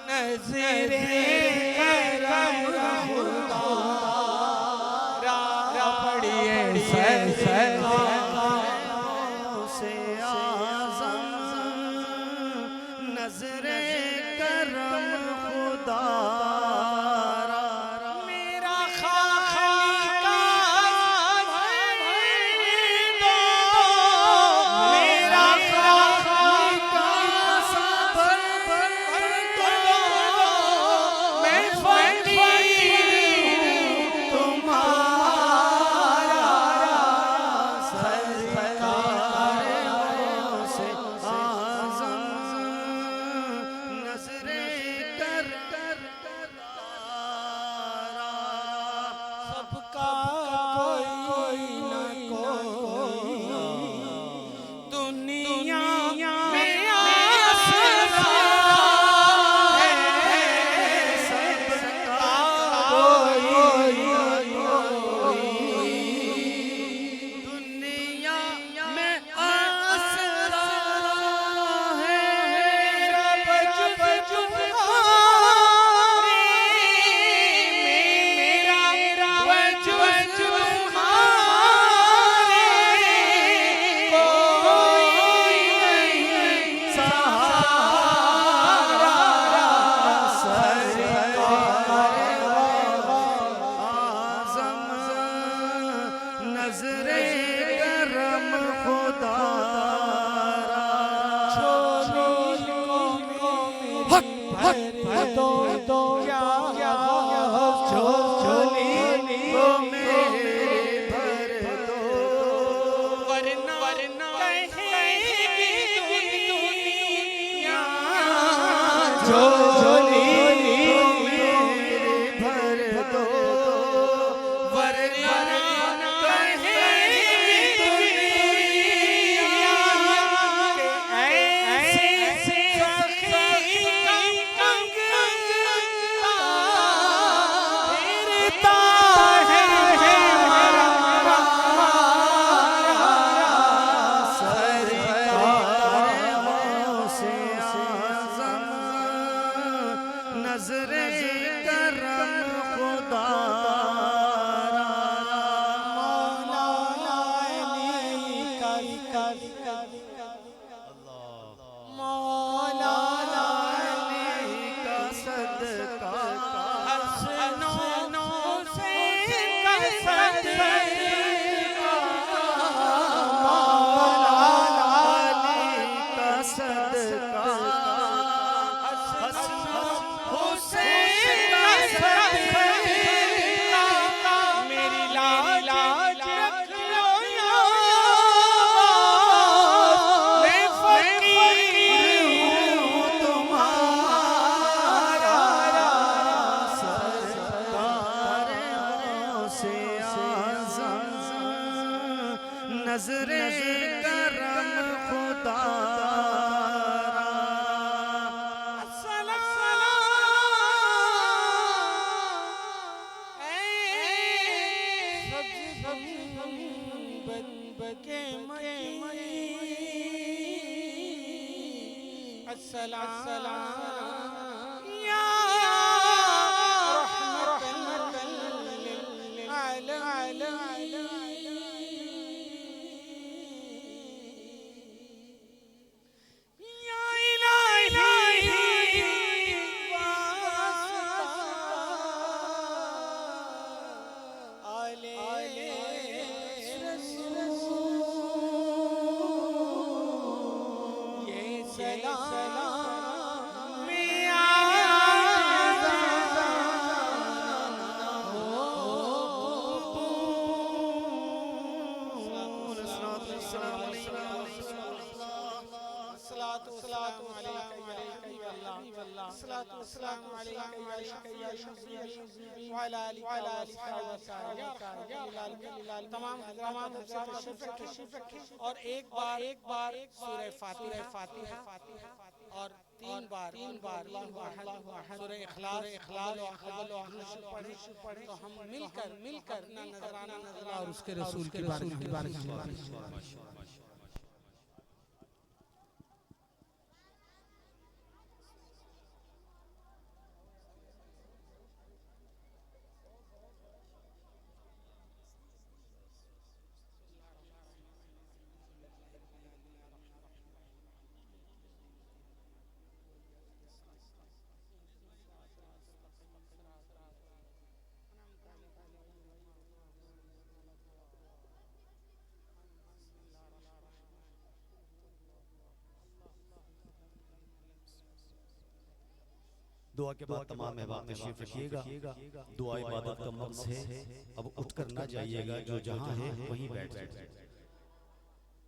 نظر کرم خدا را پڑھیے سے اعظم نظر کرم خدا میرا خالق میرا خالق صبر میں فقیر تمہارا سرکار سے اعظم نظر کر سب کا کوئی نہ کوئی دنیا میں آسرا ہے سب کا کوئی دنیا میں آسرا ہے رب میرا وجود کوئی نہیں سہارا سرکار اعظم نظر کرم خدا نظر کرم خدا مولا علی مولا علی کا صدقہ حسنوں سے کا صدقہ مولا علی کا صدقہ میری لاج رکھ لو میں فقیر ہوں تمہارا سرکار سے اعظم نظر کرم خدا السلام یا رحمت للعالمین یا الہی آلِ رسول یہ سلام السلام علیکم وعلی آلہ تمام تشریف رکھیں اور ایک بار سورہ فاتحہ اور تین بار سورہ اخلاص پڑھیں تو ہم مل کر اپنا نظرانہ اور اس کے رسول کی بارگاہ میں دعا کے بعد تمام احباب تشریف رکھیے گا. دعا عبادت کا مقصد ہے. اب اٹھ کر نہ جائیے گا، جو جہاں ہے وہیں بیٹھ جائیے.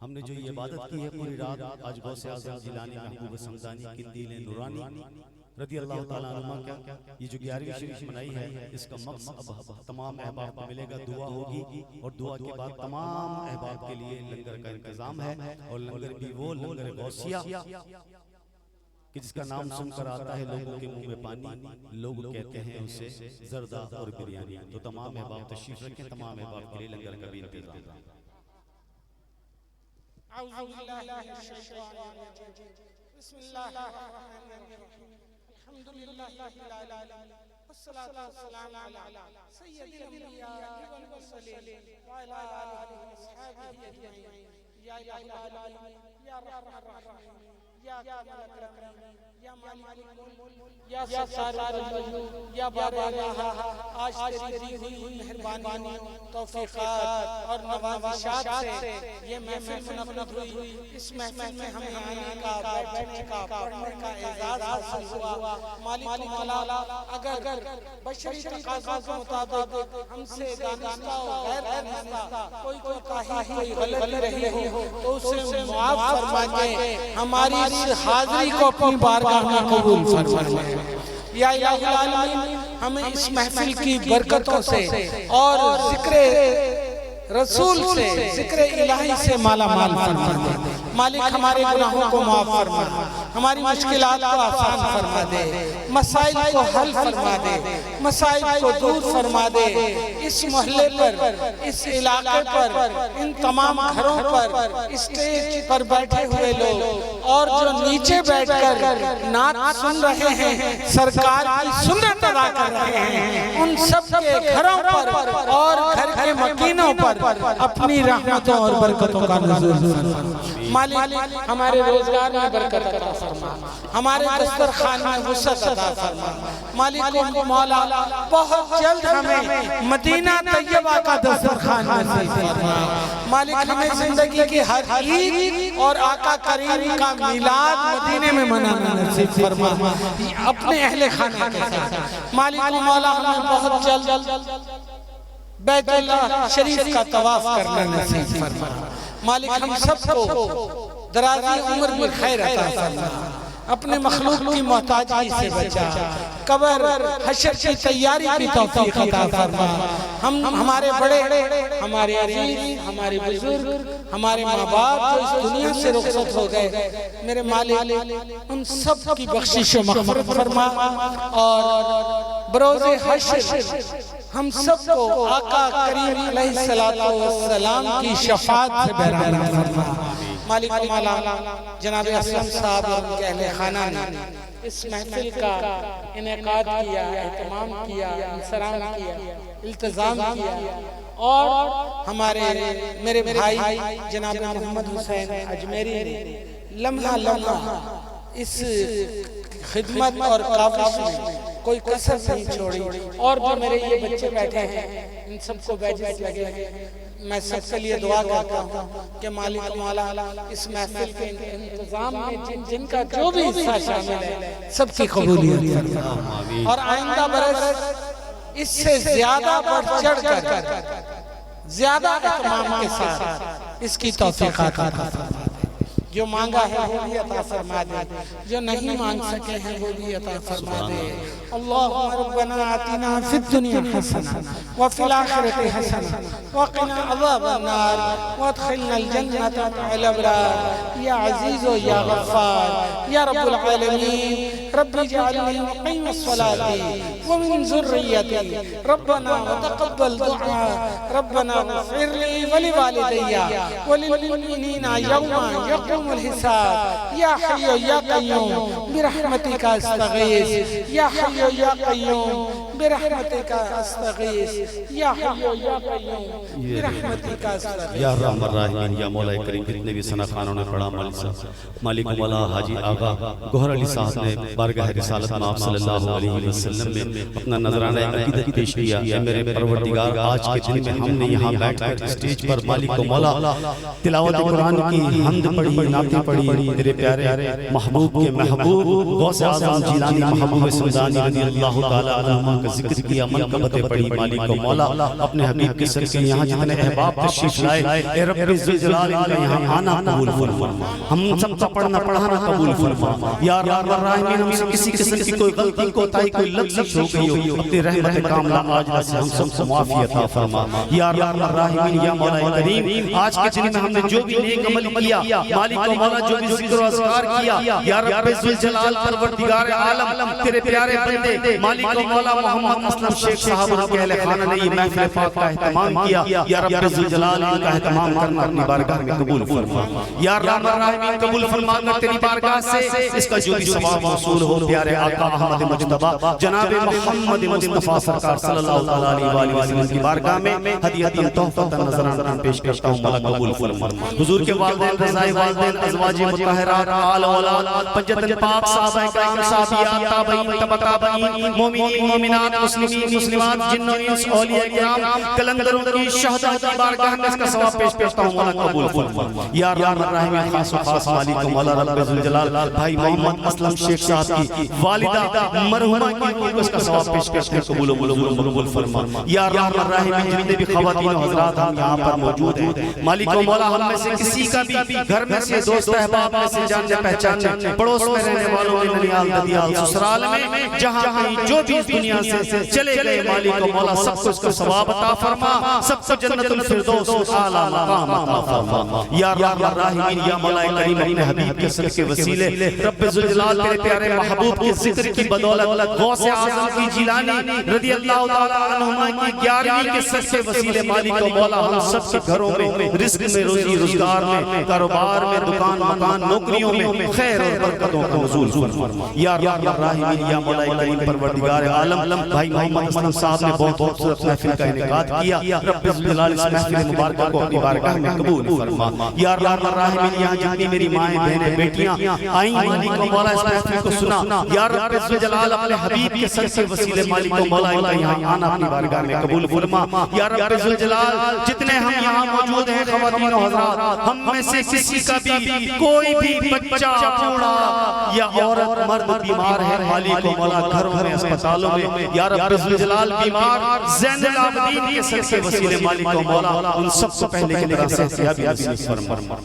ہم نے جو یہ عبادت کی ہے پوری رات، آج غوث اعظم جیلانی محبوب سمدانی قندیل نورانی رضی اللہ تعالیٰ عنہ کا یہ جو 11ویں شریف منائی ہے، اس کا مقصد اب تمام احباب کو ملے گا. دعا ہوگی اور دعا کے بعد تمام احباب کے لیے لنگر کا انتظام ہے. اور لنگر بھی وہ لنگر غوثیہ کہ جس کا نام سن کر آتا ہے لوگوں کے منہ میں پانی، لوگ کہتے ہیں اسے زردہ اور بریانی. تو تمام احباب تشریف رکھیں، تمام احباب کے لیے لنگر کا بھی انتظام. اعوذ باللہ من الشیطان الرجیم. بسم اللہ الرحمن الرحیم. الحمدللہ رب العالمین والصلاة والسلام علی سید الانبیاء والمرسلین وعلی آلہ واصحابہ اجمعین. یا الہ العالمین، یا رحمن الرحیم، یا اکرم الاکرمین، یا مالک الملک، یا ستار الوجود، یا بارئ الہا. آج تیری دی ہوئی مہربانی، توفیقات اور نوازشات سے یہ محفل منعقد ہوئی. اس محفل میں ہمیں آنے کا، بیٹھنے کا، پڑھنے کا اعزاز حاصل ہوا. مالک مولا، اگر بشری تقاضوں کے مطابق ہم سے دانستہ و غیر دانستہ کوئی کوتاہی، کوئی غلطی رہی ہو تو اسے معاف فرما کے ہماری اس حاضری کو اپنی بارگاہ میں قبول فرما. یا الہ العالمین، ہمیں اس محفل کی برکتوں سے اور ذکر رسول سے، ذکر الہی سے مالا مال فرما دے. مالک ہمارے گناہوں کو معاف فرما، ہماری مشکلات کو آسان فرما دے، مسائل کو حل فرما دے، مسائل کو دور فرما دے. اس محلے پر، اس علاقے پر، ان تمام گھروں پر، اسٹیج پر بیٹھے ہوئے لوگ اور جو نیچے بیٹھ کر نعت سن رہے ہیں، سرکار کی سنت ادا کر رہے ہیں، ان سب کے گھروں پر اور گھر کے مکینوں پر اپنی رحمتوں اور برکتوں کا نزول فرما. مالک ہمارے روزگار میں برکت عطا فرما، ہمارے دسترخوان میں وسعت عطا فرما. مالک مولا، بہت جلد ہمیں مدینہ طیبہ کا دسترخوان نصیب فرما. مالک ہمیں زندگی کی ہر عید اور آقا کریم کا میلاد مدینے میں منانا نصیب فرما اپنے اہل خانہ کے ساتھ. مالک مولا، ہمیں بہت جلد بیت اللہ شریف کا طواف کرنا نصیب فرما. مالک ہم سب کو درازی عمر میں خیر عطا فرما، اپنے مخلوق کی محتاجی سے بچا، قبر حشر کی تیاری کی توفیق عطا فرما. ہمارے بڑے، ہمارے عزیز، ہمارے بزرگ، ہمارے ماں باپ جو اس دنیا سے رخصت ہو گئے، میرے مالک ان سب کی بخشش و مغفرت فرما. اور بروز حشر ہم سب کو آقا کریم علیہ السلام کی شفاعت سے بہرام فرما. مالک مولا، جناب اسلم صاحب اور ان کے اہل خانہ نے اس محفل کا انعقاد کیا، اہتمام کیا، انصرام کیا، التزام کیا. اور ہمارے میرے بھائی جناب محمد حسین اجمیری نے لمحہ لمحہ اس خدمت اور کاوش میں کوئی کسر نہیں چھوڑی. اور جو میرے یہ بچے بیٹھے ہیں، ان سب کو بیجز لگے ہیں. میں سب کے لیے دعا کرتا ہوں کہ مالک مولا اس محفل کے انتظام میں جن کا جو بھی حصہ شامل ہے، سب کی قبولیت فرما. اور آئندہ برس اس سے زیادہ بڑھ چڑھ کر، زیادہ اہتمام کے ساتھ اس کی توفیقات عطا فرما. جو مانگا ہے وہ بھی عطا فرما دے، جو نہیں مانگ سکے ہیں وہ بھی عطا فرما دے. اللہم ربنا آتنا فی الدنیا حسنہ وفی الآخرۃ حسنہ وقنا عذاب النار وادخلنا الجنۃ مع الابرار. یا عزیز و یا غفار یا رب العالمین، رب اجعلنی مقیم الصلاة ومن ذریتی، ربنا وتقبل دعاء، ربنا اغفر لی ولوالدی وللمؤمنین یوم یقوم الحساب. یا حی یا قیوم برحمتک استغیث، یا حی یا قیوم برحمتک استغیث یا حی یا قیوم برحمتک استغیث. یا رحم الراحمین یا مولا کریم. جتنے بھی ثنا خانوں نے پڑھا مالک صاحب مالک مولا حاجی آغا گوہر علی صاحب نے بارگاہ رسالت میں آپ صلی اللہ علیہ وسلم میں اپنا نظرانہ عقیدت پیش کیا. اے میرے پروردگار آج کے دن میں ہم نے یہاں بیٹھ کر اسٹیج پر مالک و مولا تلاوت قرآن کی حمد پڑھی نعتیں پڑھی. تیرے پیارے محبوب کے محبوب غوث اعظم جیلانی محبوب سمدانی رضی اللہ تعالی عنہ کا ذکر کیا. منقبتیں پڑھی مالک و مولا اپنے حبیب کے صدقے یہاں جتنے احباب تشریف لائے اے رب ذوالجلال ان کا یہاں آنا قبول فرما. ہم سب کا پڑھنا پڑھانا قبول فرما. یا رب الراحمین ہم سے کسی قسم کی کوئی غلطی کوتاہی کوئی لغزش ہو گئی ہو اپنی رحمت کاملہ عاجلہ سے ہم سب کو معافی عطا فرما. یا رب الراحمین یا مولا کریم آج کے دن میں ہم نے جو بھی نیک عمل کیا مالک و مولا جو بھی ذکر و اذکار کیا یا رب ذوالجلال پروردگار عالم تیرے پیارے بندے مالک و مولا محمد اسلم شیخ صاحب اور اہل خانہ نے یہ محفل پاک کا اہتمام کیا. یا رب ذوالجلال ان کا اہتمام کرنا اپنی بارگاہ میں قبول فرما. یا رب الراحمین قبول فرما کر تیری بارگاہ سے اس کا جو بھی ثواب موصول ہو پیارے آقا احمد مجتبی جناب محمد مصطفیٰ سرکار صلی اللہ علیہ وآلہ وسلم کی بارگاہ میں ہدیہ تحفہ نذرانہ پیش کرتا ہوں. مولا قبول فرما. حضور کے والدین رضائے والدین ازواج مطہرات آل اولاد پنجتن پاک صحابہ کرام صحابیات تابعین تبع تابعین مومنین مومنات مسلمین مسلمات جن و انس اولیاء کرام کلندروں کی شہداء کی بارگاہ میں اس کا ثواب پیش کرتا ہوں. مولا قبول فرما. یا رحم الرحیم خاص و خاص مالک مولا رب ذوالجلال بھائی محمد اسلم شیخ صاحب کی والدہ مرحومہ کی روح کو اس کا ثواب پیش کرتے ہیں. قبول فرما. یا رحم الرحیم جتنے بھی خواتین و حضرات ہم یہاں پر موجود ہیں مالک و مولا ہم میں سے کسی کا بھی گھر میں سے دوست احباب میں سے جاننے پہچاننے پڑوس میں رہنے والوں میں ننیال ددیال سسرال میں جہاں کہیں جو بھی اس دنیا سے چلے گئے مالک و مولا سب کو اس کا ثواب عطا فرما. سب کو جنت الفردوس اعلیٰ مقام عطا فرما. یا رحم الراحمین یا مولا کریم اپنے حبیب کے صدقے وسیلے رب ذوالجلال تیرے پیارے محبوب کے ذکر کی بدولت غوث اعظم کی جیلانی رضی اللہ تعالی عنہما کی 11ویں کے صدقے وسیلے مالک و مولا ہم سب کے گھروں میں رزق میں روزی روزگار میں کاروبار میں دکان مکان نوکریوں میں خیر اور برکتوں کا نزول فرما. یا رحم الراحمین یا مولا کریم پروردگار عالم بھائی محمد اسلم صاحب نے بہت خوبصورت محفل کا انعقاد کیا. رب ذوالجلال اس محفل مبارکہ کو اپنی بارگاہ میں قبول فرما. یا رحم الراحمین یہاں جتنی میری مائیں بہنیں بیٹیاں آئیں مالک و مولا اس محفل کو سنا. یا رب ذوالجلال اپنے حبیب کے صدقے وسیلے مالک و مولا ان کا یہاں آنا اپنی بارگاہ میں قبول فرما. یا رب ذوالجلال جتنے ہم یہاں موجود ہیں خواتین و حضرات ہم میں سے کسی کا بھی کوئی بھی بچہ بوڑھا یا عورت مرد بیمار ہے مالک و مولا گھروں میں اسپتالوں میں یا رب ذوالجلال بیمار زین العابدین کے صدقے وسیلے مالک و مولا ان سب سے پہلے کی طرح صحتیابی نصیب فرما.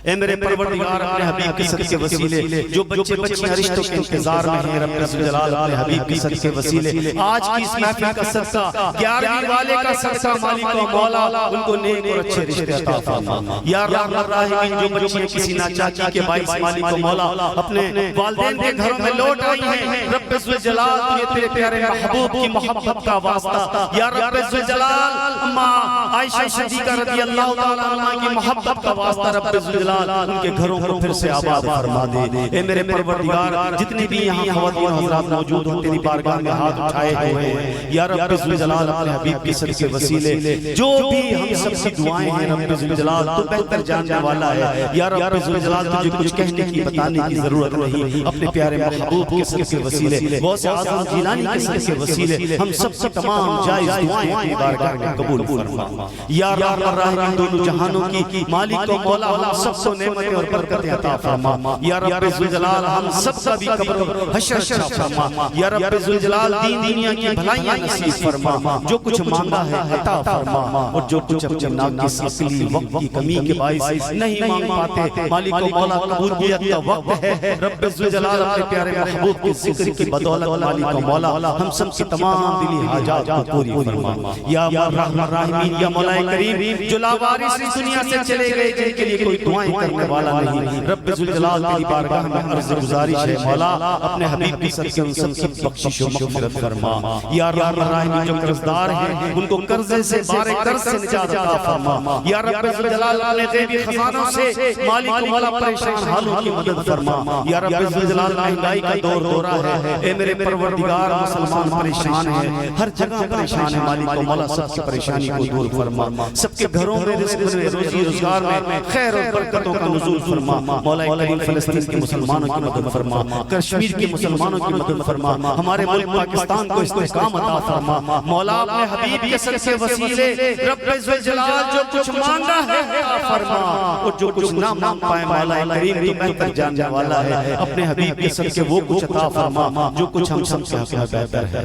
اے میرے پروردگار اپنے حبیب کے صدقے وسیلے جو بچے بچیاں رشتوں کے انتظار میں ہیں رب ذوالجلال اپنے حبیب کے صدقے وسیلے آج کی اس محفل کا صدقہ 11ویں والے کا صدقہ مالک و مولا ان کو نیک اور اچھے رشتے عطا فرما. یا رحم الراحمین جو بچیاں کسی ناچاکی کے باعث مالک و مولا اپنے والدین کے گھروں میں لوٹ آئی ہیں رب ذوالجلال تو تیرے پیارے محبوب کی محبت کا واسطہ یا رب ذوالجلال اماں عائشہ صدیقہ رضی اللہ تعالی عنہا کی محبت کا واسطہ رب ذوالجلال ان کے گھروں کو پھر سے آباد فرما دے. اے میرے پروردگار جتنے بھی یہاں خواتین و حضرات موجود ہوں تیری بارگاہ میں ہاتھ اٹھائے ہوئے ہیں یا رب ذوالجلال اپنے حبیب کے صدقے وسیلے جو بھی ہم سب کی دعائیں ہیں رب ذوالجلال تو بہتر جاننے والا ہے. یا رب ذوالجلال تجھے کچھ کہنے کی بتانے کی ضرورت نہیں. اپنے پیارے محبوب کے صدقے وسیلے غوث اعظم جیلانی کے صدقے وسیلے ہم سب سے تمام جائز دعائیں اپنی بارگاہ میں قبول فرما. یا رحم الراحمین دونوں جہانوں کی مالک و مولا ہم سب کو نعمتیں اور برکتیں عطا فرما. یا رب ذوالجلال ہم سب کا بھی قبر و حشر اچھا فرما. یا رب ذوالجلال دین دنیا کی بھلائیاں نصیب فرما. جو کچھ مانگا ہے عطا فرما اور جو کچھ اپنے ناقص عقلی وقت کی کمی کے باعث نہیں مانگ پاتے مالک و مولا قبولیت کا وقت ہے. رب ذوالجلال اپنے پیارے محبوب کے ذکر کی بدولت مالک و مولا ہم سب کی تمام دلی حاجات کو پوری فرما. یا رحم الراحمین یا مولا کریم جو لاوارث اس دنیا سے چلے گئے جن کے لیے کوئی دعائیں کرنے والا نہیں رب ذوالجلال تیری بارگاہ میں عرض گزارش ہے مولا اپنے حبیب کی صدقے ان سب کی بخشش و مغفرت فرما. یا رحم الراحمین جو قرضدار ہیں ان کو قرضے سے بار قرض سے نجات عطا فرما. یا رب ذوالجلال اپنے غیبی خزانوں سے مالک و مولا پریشان حالوں کی مدد فرما. یا رب ذوالجلال مہنگائی کا دور ہو رہا ہے اے میرے پروردگار مسلمان پریشان ہیں، ہر جگہ پریشان ہیں، مالک و مولا سب کی پریشانی کو دور فرما، سب کے گھروں میں رزق میں روزی روزگار میں خیر اور برکتوں کا نزول فرما، مولا کریم فلسطین کے مسلمانوں کی مدد فرما، کشمیر کے مسلمانوں کی مدد فرما، ہمارے ملک پاکستان کو استحکام عطا فرما، مولا اپنے حبیب کے صدقے وسیلے رب ذوالجلال جو کچھ مانگا ہے عطا فرما، اور جو کچھ نہ مانگ پائے مولا کریم تو بہتر جاننے والا ہے، اپنے حبیب کے صدقے وہ کچھ عطا فرما جو کچھ ہم سب سے بہتر ہے۔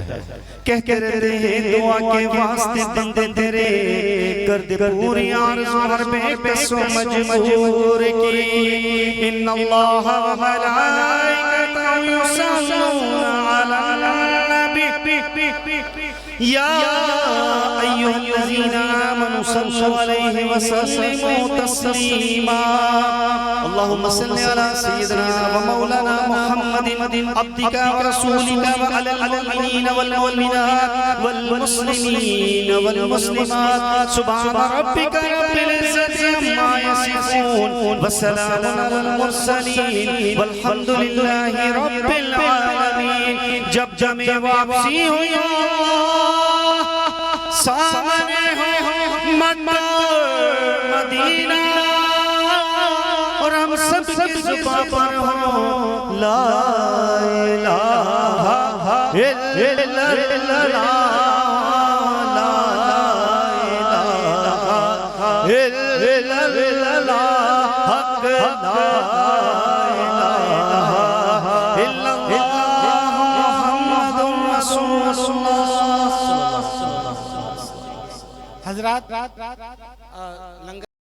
کہتے رہتے ہیں دعا کے واسطے بندے تیرے، کر دے پوری آرزو ہر بے کس و مجبور کی، ان اللہ و ملائکتہ یصلون علی النبی یا ایھا الذین آمنوا صلوا علیہ وسلموا تسلیما، اللہم صلی علی سیدنا و مولانا محمد عبدک و رسولک وعلی المؤمنین والمؤمنات والمسلمین والمسلمات، سبحان ربک رب العزت عما یصفون وسلام علی المرسلین والحمد للہ رب العالمین۔ جب جمع واپسی ہو یا سامنے ہو مکہ مدینہ، اور ہم سب کی زبان پر ہو لا الہ الا اللہ، لا الہ الا اللہ، حق لا الہ الا اللہ، محمد رسول اللہ۔ حضرات لنگر